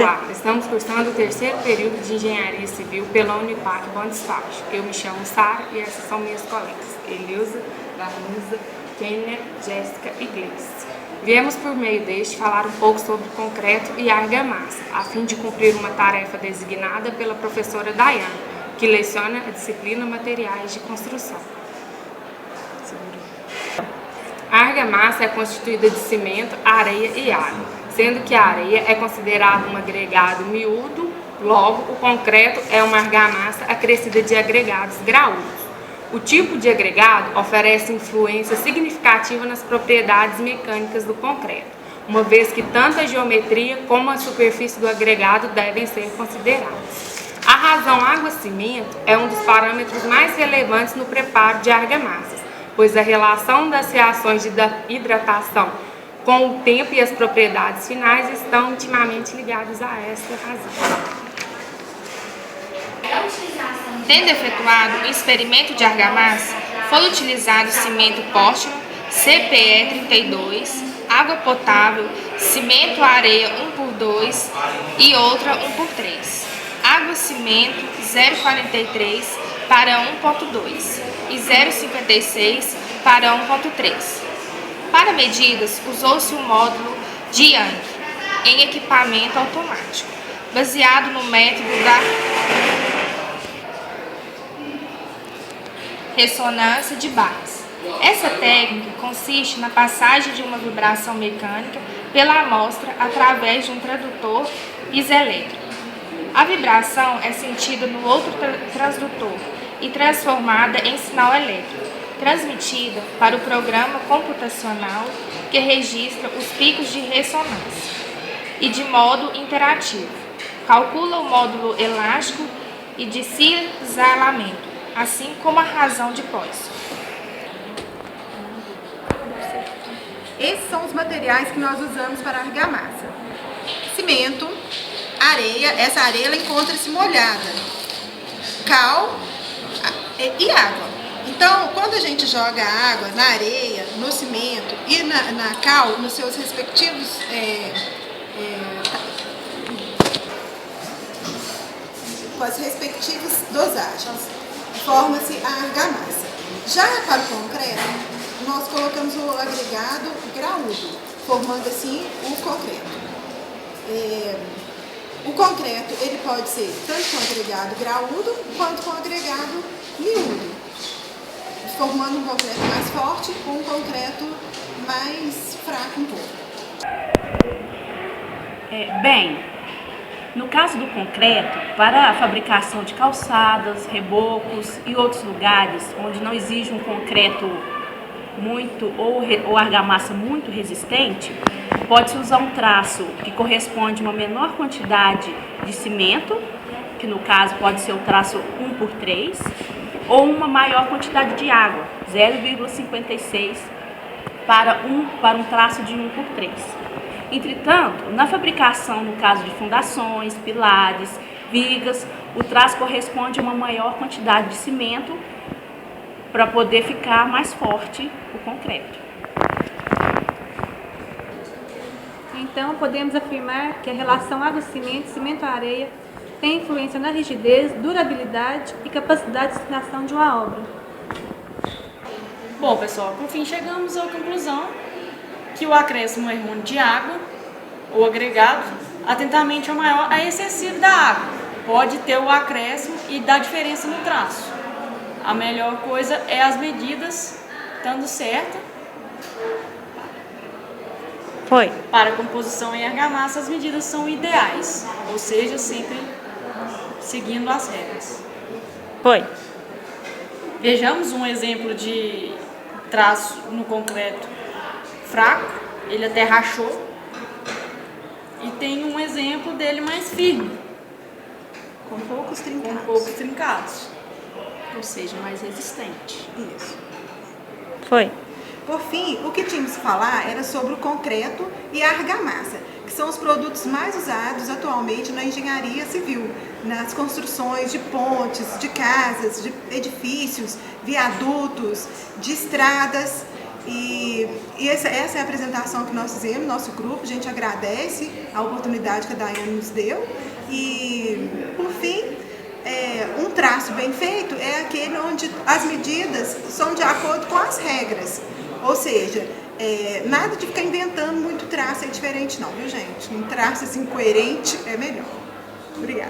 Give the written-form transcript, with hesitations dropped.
Olá, estamos cursando o terceiro período de Engenharia Civil pela Unipac Bom Despacho. Eu me chamo Sara e essas são minhas colegas, Eleusa, Larnusa, Kênia, Jéssica e Gleice. Viemos por meio deste falar um pouco sobre concreto e argamassa, a fim de cumprir uma tarefa designada pela professora Dayane, que leciona a disciplina Materiais de Construção. A argamassa é constituída de cimento, areia e água, sendo que a areia é considerada um agregado miúdo, logo o concreto é uma argamassa acrescida de agregados graúdos. O tipo de agregado oferece influência significativa nas propriedades mecânicas do concreto, uma vez que tanto a geometria como a superfície do agregado devem ser consideradas. A razão água-cimento é um dos parâmetros mais relevantes no preparo de argamassas, pois a relação das reações de hidratação com o tempo e as propriedades finais estão intimamente ligadas a esta razão. Tendo efetuado o experimento de argamassa, foi utilizado cimento Portland CPE 32, água potável, cimento areia 1x2 e outra 1x3, água cimento 0,43 para 1,2 e 0,56 para 1,3. Para medidas, usou-se o módulo de Young em equipamento automático, baseado no método da ressonância de barras. Essa técnica consiste na passagem de uma vibração mecânica pela amostra através de um tradutor isoelétrico. A vibração é sentida no outro transdutor e transformada em sinal elétrico, transmitida para o programa computacional que registra os picos de ressonância e de modo interativo. Calcula o módulo elástico e de cisalhamento, assim como a razão de Poisson. Esses são os materiais que nós usamos para a argamassa. Cimento, areia, essa areia ela encontra-se molhada, cal e água. Então, quando a gente joga a água na areia, no cimento e na cal, nos seus respectivos com as respectivas dosagens, forma-se a argamassa. Já para o concreto, nós colocamos o agregado graúdo, formando assim o concreto. O concreto ele pode ser tanto com agregado graúdo quanto com agregado miúdo, formando um concreto mais forte ou um concreto mais fraco um pouco. No caso do concreto, para a fabricação de calçadas, rebocos e outros lugares onde não exige um concreto muito ou argamassa muito resistente, pode-se usar um traço que corresponde a uma menor quantidade de cimento, que no caso pode ser o traço 1x3, ou uma maior quantidade de água, 0,56 para um traço de 1x3. Entretanto, na fabricação, no caso de fundações, pilares, vigas, o traço corresponde a uma maior quantidade de cimento para poder ficar mais forte o concreto. Então, podemos afirmar que a relação água-cimento, cimento-areia tem influência na rigidez, durabilidade e capacidade de sustentação de uma obra. Bom, pessoal, por fim chegamos à conclusão que o acréscimo errôneo de água, ou agregado, atentamente é maior a excessivo da água. Pode ter o acréscimo e dar diferença no traço. A melhor coisa é as medidas, estando certa. Para a composição em argamassa, as medidas são ideais, ou seja, sempre seguindo as regras. Vejamos um exemplo de traço no concreto fraco, ele até rachou, e tem um exemplo dele mais firme, Com poucos trincados. ou seja, mais resistente. Isso. Foi. Por fim, o que tínhamos que falar era sobre o concreto e a argamassa, que são os produtos mais usados atualmente na engenharia civil, nas construções de pontes, de casas, de edifícios, viadutos, de estradas E essa é a apresentação que nós fizemos, nosso grupo. A gente agradece a oportunidade que a Daiane nos deu. E, por fim, um traço bem feito é aquele onde as medidas são de acordo com as regras. Ou seja, nada de ficar inventando muito traço diferente não, viu, gente? Um traço assim coerente é melhor. Obrigada.